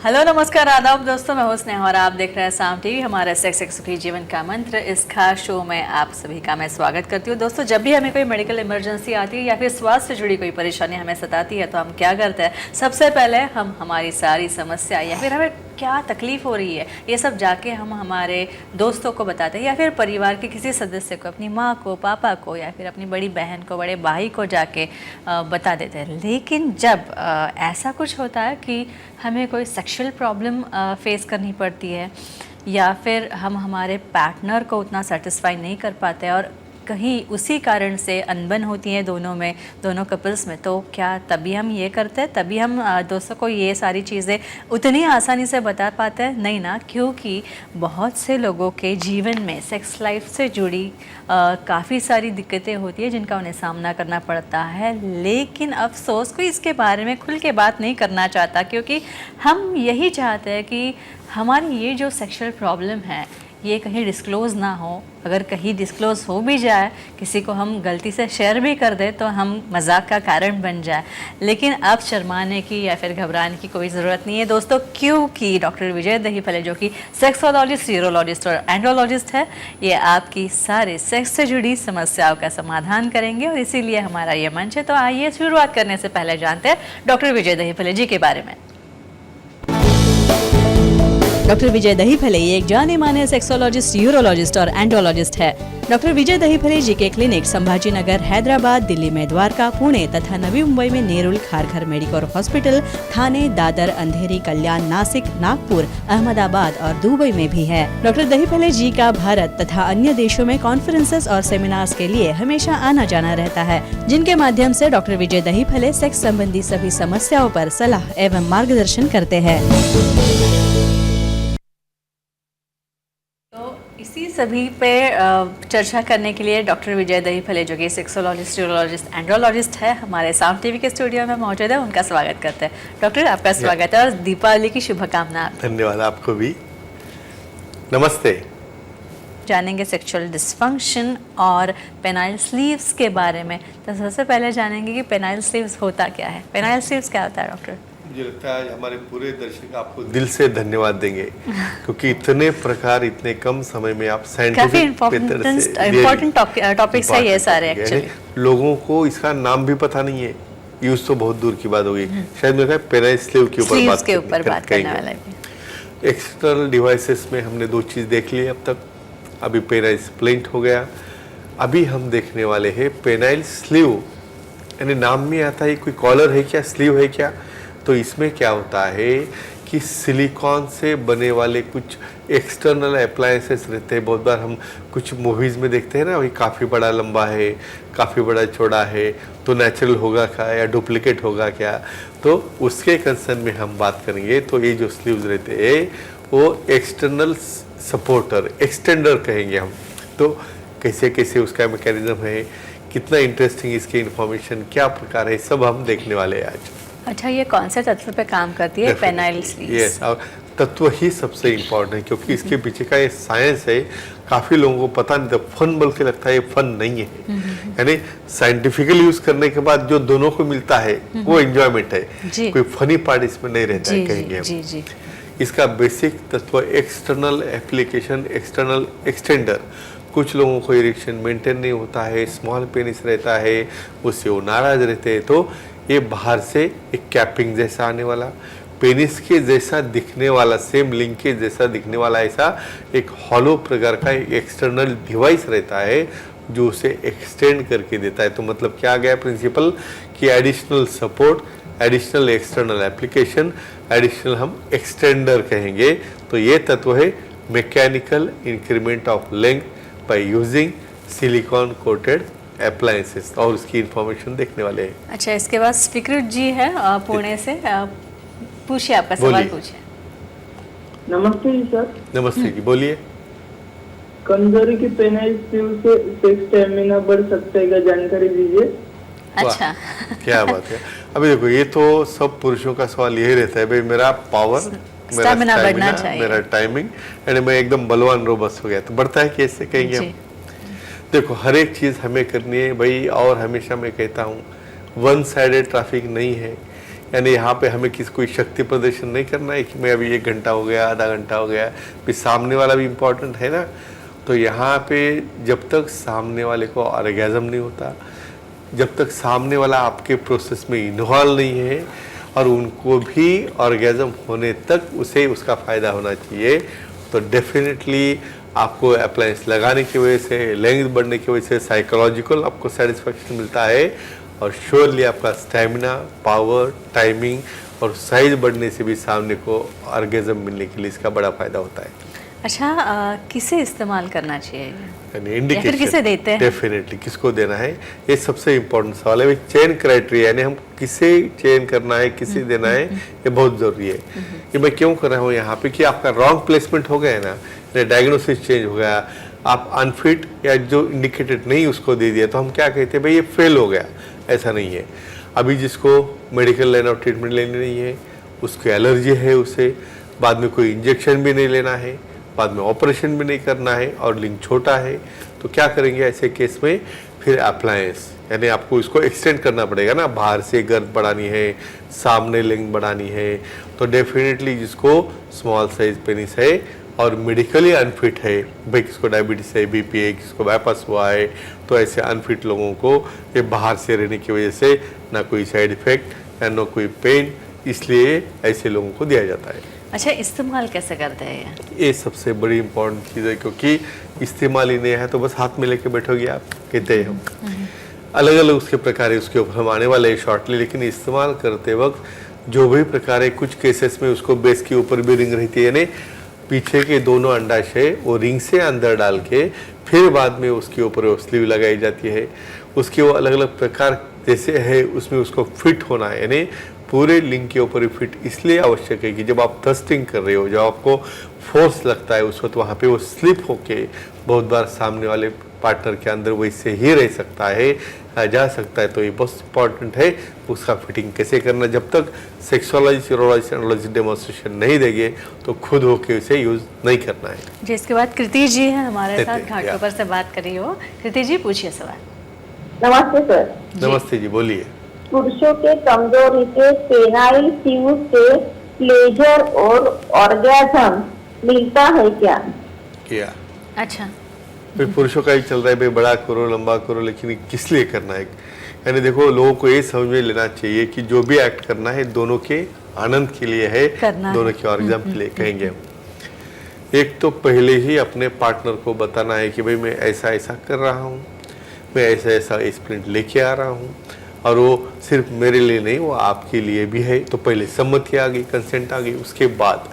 Hello नमस्कार आदाब दोस्तों, मैं हूं स्नेहा और आप देख रहे हैं साम टीवी। हमारे सेक्स एक सुखी जीवन का मंत्र इस खास शो में आप सभी का मैं स्वागत करती हूं। दोस्तों, जब भी हमें कोई मेडिकल इमरजेंसी आती है या फिर स्वास्थ्य से जुड़ी कोई परेशानी हमें सताती है तो हम क्या करते हैं? सबसे पहले हम हमारी सारी समस्या या फिर हमें क्या तकलीफ हो रही है ये सब जाके हम हमारे दोस्तों को बताते हैं या फिर परिवार के किसी सदस्य को, अपनी माँ को, पापा को या फिर अपनी बड़ी बहन को, बड़े भाई को जाके बता देते हैं। लेकिन जब ऐसा कुछ होता है कि हमें कोई सेक्सुअल प्रॉब्लम फेस करनी पड़ती है या फिर हम हमारे पार्टनर को उतना सेटिस्फाई नहीं कर पाते और कहीं उसी कारण से अनबन होती है दोनों कपल्स में, तो क्या तभी हम ये करते हैं, तभी हम दोस्तों को ये सारी चीज़ें उतनी आसानी से बता पाते हैं? नहीं ना, क्योंकि बहुत से लोगों के जीवन में सेक्स लाइफ से जुड़ी काफ़ी सारी दिक्कतें होती है जिनका उन्हें सामना करना पड़ता है। लेकिन अफसोस कोई इसके बारे में खुल के बात नहीं करना चाहता, क्योंकि हम यही चाहते हैं कि हमारी ये जो सेक्सुअल प्रॉब्लम है ये कहीं डिस्क्लोज़ ना हो। अगर कहीं डिस्क्लोज़ हो भी जाए, किसी को हम गलती से शेयर भी कर दें तो हम मजाक का कारण बन जाए। लेकिन अब शर्माने की या फिर घबराने की कोई ज़रूरत नहीं है दोस्तों, क्योंकि डॉक्टर विजय दहीफले जो कि सेक्सोलॉजिस्ट, यूरोलॉजिस्ट और एंड्रोलॉजिस्ट है, ये आपकी सारे सेक्स से जुड़ी समस्याओं का समाधान करेंगे और इसीलिए हमारा ये मंच है। तो आइए शुरुआत करने से पहले जानते हैं डॉक्टर विजय दहीफले जी के बारे में। डॉक्टर विजय दहीफले एक जाने माने सेक्सोलॉजिस्ट, यूरोलॉजिस्ट और एंड्रोलॉजिस्ट है। डॉक्टर विजय दहीफले जी के क्लिनिक संभाजी नगर, हैदराबाद, दिल्ली में द्वारका, पुणे तथा नवी मुंबई में नेरुल, खारघर मेडिकोर हॉस्पिटल, थाने, दादर, अंधेरी, कल्याण, नासिक, नागपुर, अहमदाबाद और दुबई में भी है। डॉक्टर दहीफले जी का भारत तथा अन्य देशों में कॉन्फ्रेंसेस और सेमिनार्स के लिए हमेशा आना जाना रहता है, जिनके माध्यम से डॉक्टर विजय दहीफले सेक्स संबंधी सभी समस्याओं पर सलाह एवं मार्गदर्शन करते हैं। इसी सभी पे चर्चा करने के लिए डॉक्टर विजय दहीफले जो कि सेक्सोलॉजिस्ट, यूरोलॉजिस्ट, एंड्रोलॉजिस्ट है, हमारे साम टीवी के स्टूडियो में मौजूद है। उनका स्वागत करते हैं। डॉक्टर, आपका स्वागत है और दीपावली की शुभकामनाएं। धन्यवाद, आपको भी नमस्ते। जानेंगे सेक्सुअल डिस्फंक्शन और पेनाइल स्लीव्स के बारे में। तो सबसे पहले जानेंगे कि पेनाइल स्लीव्स होता क्या है। पेनाइल स्लीव्स क्या होता है डॉक्टर? मुझे लगता है हमारे पूरे दर्शक आपको दिल से धन्यवाद देंगे क्योंकि इतने प्रकार इतने कम समय में आप साइंटिफिक इम्पोर्टेंट टॉपिक्स है ये सारे। एक्चुअली लोगों को इसका नाम भी पता नहीं है, यूज तो बहुत दूर की बात होगी। शायद मेरे ख्याल पेनाइल स्लीव के ऊपर बात करने वाला है। एक्सटर्नल डिवाइसेस में हमने दो चीज देख ली अब तक। अभी पेनाइल स्प्लिंट हो गया, अभी हम देखने वाले हैं पेनाइल स्लीव। यानी नाम में आता है कोई कॉलर है क्या, स्लीव है क्या। तो इसमें क्या होता है कि सिलिकॉन से बने वाले कुछ एक्सटर्नल अप्लायंसेस रहते हैं। बहुत बार हम कुछ मूवीज़ में देखते हैं ना, वही काफ़ी बड़ा लंबा है, काफ़ी बड़ा चौड़ा है, तो नेचुरल होगा क्या या डुप्लीकेट होगा क्या। तो उसके कंसर्न में हम बात करेंगे। तो ये जो स्लीव्स रहते हैं वो एक्सटर्नल सपोर्टर, एक्सटेंडर कहेंगे हम। तो कैसे कैसे उसका मैकेनिज्म है, कितना इंटरेस्टिंग इसकी इन्फॉर्मेशन, क्या प्रकार है, सब हम देखने वाले हैं आज। अच्छा, ये कौन से तत्व पे काम करती है पेनाइल स्लीव्स? यस, और तत्व ही सबसे इम्पोर्टेंट है क्योंकि इसके पीछे का ये साइंस है। काफ़ी लोगों को पता नहीं था, फन बोल के लगता है, ये फन नहीं है। यानी साइंटिफिकली यूज करने के बाद जो दोनों को मिलता है वो एंजॉयमेंट है। कोई फनी पार्ट इसमें नहीं रहता है, कहेंगे हम। इसका बेसिक तत्व एक्सटर्नल एप्लीकेशन, एक्सटर्नल एक्सटेंडर। कुछ लोगों को इरेक्शन मेंटेन नहीं होता है, स्मॉल पेनिस रहता है, उससे वो नाराज रहते हैं। तो ये बाहर से एक कैपिंग जैसा आने वाला, पेनिस के जैसा दिखने वाला, सेम लिंग के जैसा दिखने वाला ऐसा एक हॉलो प्रकार का एक एक्सटर्नल डिवाइस रहता है जो उसे एक्सटेंड करके देता है। तो मतलब क्या गया प्रिंसिपल कि additional support, additional external application, additional हम एक्सटेंडर कहेंगे। तो ये तत्व है mechanical increment of length by using silicon coated appliances, और उसकी इंफॉर्मेशन देखने वाले हैं। अच्छा, इसके बाद स्वीकृत जी है पुणे से, पूछिए, आपका सवाल पूछिए। नमस्ते जी सर। नमस्ते जी, बोलिए। कमजोरी की पेनाइल स्लीव से सेक्स स्टैमिना बढ़ सकता है क्या, जानकारी दीजिए। अच्छा क्या बात है। अभी देखो, ये तो सब पुरुषों का सवाल यही रहता है, भाई मेरा पावर, मेरा स्टैमिना, मेरा टाइमिंग, यानी मैं एकदम बलवान रोबस्ट हो गया। तो बढ़ता है कैसे, कहेंगे हम। देखो, हर एक चीज़ हमें करनी है भाई, और हमेशा मैं कहता हूँ वन साइडेड ट्रैफिक नहीं है यानी यहाँ पे हमें किसी कोई शक्ति प्रदर्शन नहीं करना है कि मैं अभी 1 घंटा हो गया, आधा घंटा हो गया, फिर सामने वाला भी इम्पोर्टेंट है ना। तो यहाँ पे जब तक सामने वाले को ऑर्गेज़म नहीं होता, जब तक सामने वाला आपके प्रोसेस में इन्वॉल्व नहीं है और उनको भी ऑर्गेज़म होने तक उसे उसका फ़ायदा होना चाहिए, तो डेफिनेटली आपको अप्लायंस लगाने की वजह से, लेंथ बढ़ने की वजह से साइकोलॉजिकल आपको सेटिस्फेक्शन मिलता है और श्योरली आपका स्टैमिना, पावर, टाइमिंग और साइज बढ़ने से भी सामने को ऑर्गेज़म मिलने के लिए इसका बड़ा फ़ायदा होता है। अच्छा, किसे इस्तेमाल करना चाहिए यानी या इंडिकेशन फिर किसे देते हैं? डेफिनेटली किसको देना है, ये सबसे इम्पोर्टेंट सवाल है। चयन क्राइटेरिया यानी हम किसे चयन करना है, किसे देना है, ये बहुत ज़रूरी है। ये मैं क्यों कर रहा हूँ यहाँ पे कि आपका रॉन्ग प्लेसमेंट हो गया है ना, डायग्नोसिस चेंज हो गया, आप अनफिट या जो इंडिकेटेड नहीं उसको दे दिया, तो हम क्या कहते हैं भाई ये फेल हो गया। ऐसा नहीं है। अभी जिसको मेडिकल लाइन ऑफ ट्रीटमेंट लेनी नहीं है, उसको एलर्जी है, उसे बाद में कोई इंजेक्शन भी नहीं लेना है, बाद में ऑपरेशन भी नहीं करना है और लिंग छोटा है, तो क्या करेंगे ऐसे केस में? फिर अप्लायंस यानी आपको इसको एक्सटेंड करना पड़ेगा ना, बाहर से गर्द बढ़ानी है, सामने लिंग बढ़ानी है, तो डेफिनेटली जिसको स्मॉल साइज पेनिस है और मेडिकली अनफिट है, भाई किसको डायबिटीज है, बीपी है, किसको बाईपास हुआ है, तो ऐसे अनफिट लोगों को ये बाहर से रहने की वजह से ना कोई साइड इफेक्ट या ना कोई पेन, इसलिए ऐसे लोगों को दिया जाता है। अच्छा, इस्तेमाल कैसे करते हैं ये सबसे बड़ी इम्पोर्टेंट चीज़ है, क्योंकि इस्तेमाल ही नहीं है तो बस हाथ में लेके बैठोगे आप, कहते हैं हम। अलग अलग उसके प्रकार है, उसके ऊपर हम आने वाले हैं शॉर्टली, लेकिन इस्तेमाल करते वक्त जो भी प्रकार है, कुछ केसेस में उसको बेस के ऊपर भी रिंग रहती है, यानी पीछे के दोनों अंडाशय वो रिंग से अंदर डाल के फिर बाद में उसके ऊपर वो स्लीव लगाई जाती है। उसके वो अलग अलग प्रकार जैसे है, उसमें उसको फिट होना है, यानी पूरे लिंग के ऊपर ही फिट इसलिए आवश्यक है कि जब आप थ्रस्टिंग कर रहे हो, जब आपको फोर्स लगता है, उस वक्त वहाँ पे वो स्लिप होके बहुत बार सामने वाले पार्टनर के अंदर वैसे ही रह सकता है, जा सकता है। तो ये बहुत इंपॉर्टेंट है उसका फिटिंग कैसे करना। जब तक सेक्सुअलॉजी, सीरोलॉजी, एनालॉजी डेमोन्स्ट्रेशन नहीं देंगे तो खुद होके उसे यूज़ नहीं करना है। जी, इसके बाद कृति जी हैं हमारे साथ, कृति, घाटकोपर से बात करी हो। कृति जी, पूछिए सवाल। नमस्ते सर। नमस्ते जी, बोलिए। पुरुषों के कमजोरी के पेनाइल ट्यूब से प्लेजर और ऑर्गेजम मिलता है क्या? किया अच्छा, फिर पुरुषों का ही चल रहा है भाई, बड़ा करो, लंबा करो, लेकिन ये किस लिए करना है? यानी देखो, लोगों को ये समझ में लेना चाहिए कि जो भी एक्ट करना है दोनों के आनंद के लिए है, दोनों के ऑर्गेजम के लिए कहेंगे हम। एक तो पहले ही अपने पार्टनर को बताना है कि भाई मैं ऐसा ऐसा कर रहा हूँ, मैं ऐसा ऐसा स्प्रिंट लेके आ रहा हूँ, और वो सिर्फ मेरे लिए नहीं, वो आपके लिए भी है। तो पहले सम्मति आ गई, कंसेंट आ गई। उसके बाद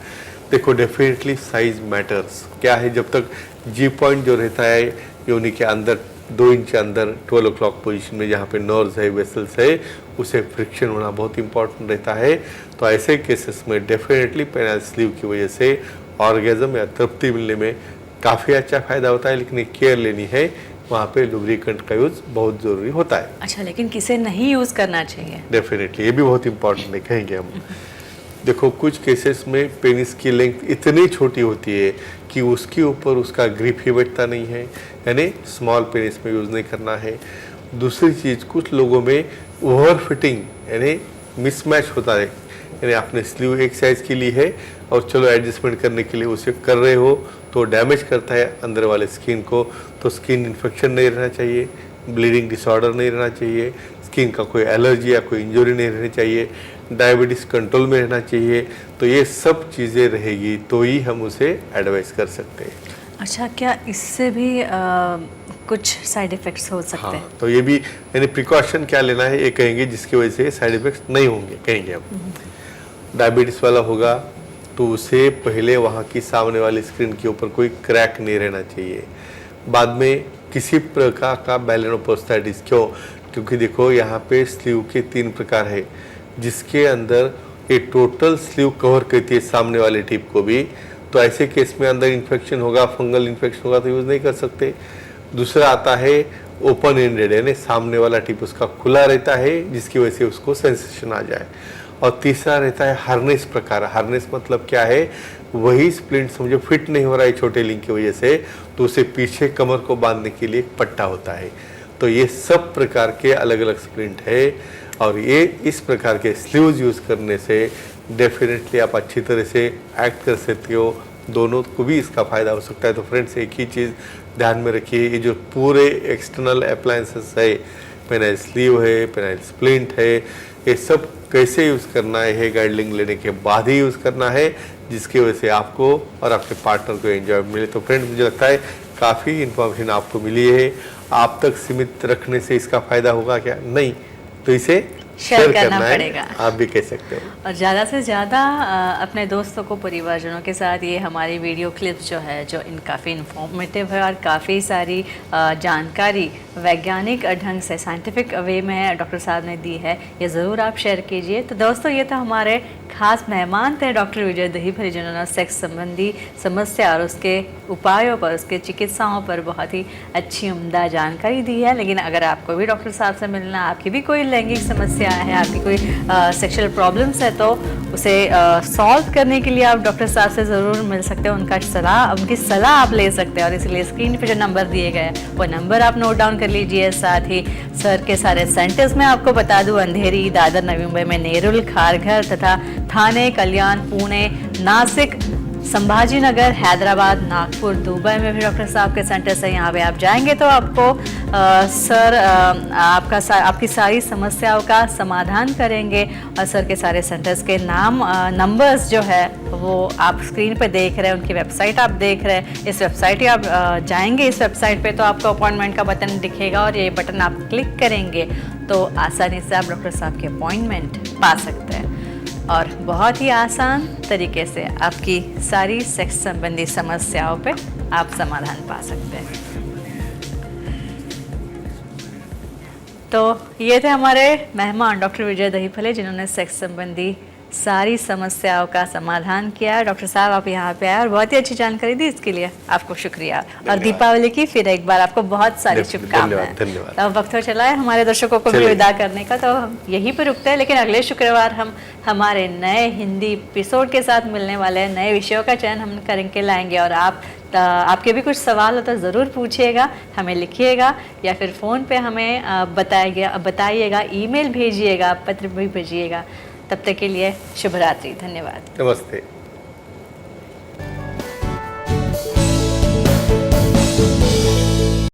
देखो डेफिनेटली साइज मैटर्स। क्या है, जब तक जी पॉइंट जो रहता है योनि के अंदर 2 इंच अंदर 12 o'clock पोजीशन में, जहाँ पे नर्व्स है, वेसल्स है, उसे फ्रिक्शन होना बहुत इंपॉर्टेंट रहता है। तो ऐसे केसेस में डेफिनेटली पेनाइल स्लीव की वजह से ऑर्गेजम या तृप्ति मिलने में काफ़ी अच्छा फायदा होता है, लेकिन केयर लेनी है, वहाँ पे लुब्रिकेंट का यूज़ बहुत ज़रूरी होता है। अच्छा, लेकिन किसे नहीं यूज़ करना चाहिए? डेफिनेटली ये भी बहुत इंपॉर्टेंट है, कहेंगे हम। देखो, कुछ केसेस में पेनिस की लेंथ इतनी छोटी होती है कि उसके ऊपर उसका ग्रिप ही बैठता नहीं है, यानी स्मॉल पेनिस में यूज़ नहीं करना है। दूसरी चीज़, कुछ लोगों में ओवर फिटिंग यानी मिसमैच होता है, यानी आपने स्लीव एक साइज की ली है और चलो एडजस्टमेंट करने के लिए उसे कर रहे हो, तो डैमेज करता है अंदर वाले स्किन को। तो स्किन इन्फेक्शन नहीं रहना चाहिए, ब्लीडिंग डिसऑर्डर नहीं रहना चाहिए, स्किन का कोई एलर्जी या कोई इंजरी नहीं रहनी चाहिए, डायबिटीज़ कंट्रोल में रहना चाहिए। तो ये सब चीज़ें रहेगी तो ही हम उसे एडवाइस कर सकते हैं। अच्छा, क्या इससे भी कुछ साइड इफ़ेक्ट्स हो सकते हैं? हाँ, तो ये भी यानी प्रिकॉशन क्या लेना है ये कहेंगे, जिसकी वजह से साइड इफेक्ट्स नहीं होंगे, कहेंगे हम। डायबिटीज़ वाला होगा तो उसे पहले वहाँ की सामने वाली स्क्रीन के ऊपर कोई क्रैक नहीं रहना चाहिए। बाद में किसी प्रकार का बैलेनोप्रोस्टाइटिस, क्यों? क्योंकि देखो यहाँ पे स्लीव के 3 प्रकार है, जिसके अंदर ये टोटल स्लीव कवर करती है सामने वाले टिप को भी। तो ऐसे केस में अंदर इन्फेक्शन होगा, फंगल इन्फेक्शन होगा, तो यूज़ नहीं कर सकते। दूसरा आता है ओपन एंडेड, यानी सामने वाला टिप उसका खुला रहता है, जिसकी वजह से उसको सेंसेशन आ जाए। और तीसरा रहता है हार्नेस प्रकार। हार्नेस मतलब क्या है, वही स्प्लिंट समझो फिट नहीं हो रहा है छोटे लिंक की वजह से, तो उसे पीछे कमर को बांधने के लिए एक पट्टा होता है। तो ये सब प्रकार के अलग अलग स्प्लिंट है। और ये इस प्रकार के स्लीव्स यूज़ करने से डेफिनेटली आप अच्छी तरह से एक्ट कर सकते हो, दोनों को भी इसका फ़ायदा हो सकता है। तो फ्रेंड्स एक ही चीज़ ध्यान में रखिए, ये जो पूरे एक्सटर्नल अप्लायंसेस है, पेनाइल स्लीव है, पेनाइल स्प्लिंट है, ये सब कैसे यूज़ करना है गाइडलाइन लेने के बाद ही यूज़ करना है, जिसकी वजह से आपको और आपके पार्टनर को एंजॉय मिले। तो फ्रेंड्स मुझे लगता है काफ़ी इन्फॉर्मेशन आपको मिली है। आप तक सीमित रखने से इसका फ़ायदा होगा क्या? नहीं, तो इसे शेयर करना पड़ेगा। आप भी कह सकते हो। और ज़्यादा से ज़्यादा अपने दोस्तों को, परिवारजनों के साथ ये हमारी वीडियो क्लिप्स जो है, जो इन काफ़ी इन्फॉर्मेटिव है और काफ़ी सारी जानकारी वैज्ञानिक ढंग से, साइंटिफिक वे में डॉक्टर साहब ने दी है, ये ज़रूर आप शेयर कीजिए। तो दोस्तों ये तो हमारे खास मेहमान थे डॉक्टर विजय दहीफले, जिन्होंने सेक्स संबंधी समस्या और उसके उपायों पर, उसके चिकित्साओं पर बहुत ही अच्छी उम्दा जानकारी दी है। लेकिन अगर आपको भी डॉक्टर साहब से मिलना, आपकी भी कोई लैंगिक समस्या है, आपकी कोई सेक्सुअल प्रॉब्लम्स है, तो उसे सॉल्व करने के लिए आप डॉक्टर साहब से ज़रूर मिल सकते हो। उनकी सलाह आप ले सकते हैं। और इसलिए स्क्रीन पे जो नंबर दिए गए हैं वो नंबर आप नोट डाउन कर लीजिए। साथ ही सर के सारे सेंटर्स में आपको बता दूं, अंधेरी, दादर, नवी मुंबई में नेरुल, खारघर तथा थाने, कल्याण, पुणे, नासिक, संभाजी नगर, हैदराबाद, नागपुर, दुबई में भी डॉक्टर साहब के सेंटर्स है। यहाँ पे आप जाएंगे तो आपको सर आपकी सारी समस्याओं का समाधान करेंगे। और सर के सारे सेंटर्स के नंबर्स जो है वो आप स्क्रीन पे देख रहे हैं, उनकी वेबसाइट आप देख रहे हैं। इस वेबसाइट पे आप जाएंगे, इस वेबसाइट पे तो आपको अपॉइंटमेंट का बटन दिखेगा और ये बटन आप क्लिक करेंगे तो आसानी से आप डॉक्टर साहब की अपॉइंटमेंट पा सकते हैं और बहुत ही आसान तरीके से आपकी सारी सेक्स संबंधी समस्याओं पे आप समाधान पा सकते हैं। तो ये थे हमारे मेहमान डॉक्टर विजय दहीफले, जिन्होंने सेक्स संबंधी सारी समस्याओं का समाधान किया। डॉक्टर साहब आप यहाँ पे आए और बहुत ही अच्छी जानकारी दी, इसके लिए आपको शुक्रिया। और दीपावली की फिर एक बार आपको बहुत सारी शुभकामनाएं। धन्यवाद। तो वक्त हो चला है हमारे दर्शकों को भी विदा करने का, तो हम यहीं पर रुकते हैं। लेकिन अगले शुक्रवार हम हमारे नए हिंदी एपिसोड के साथ मिलने वाले हैं। नए विषयों का चयन हम करके लाएंगे और आपके भी कुछ सवाल हो तो ज़रूर पूछिएगा, हमें लिखिएगा या फिर फ़ोन पे हमें बताइएगा, ईमेल भेजिएगा, पत्र भी भेजिएगा। तब तक के लिए शुभ रात्रि, धन्यवाद, नमस्ते।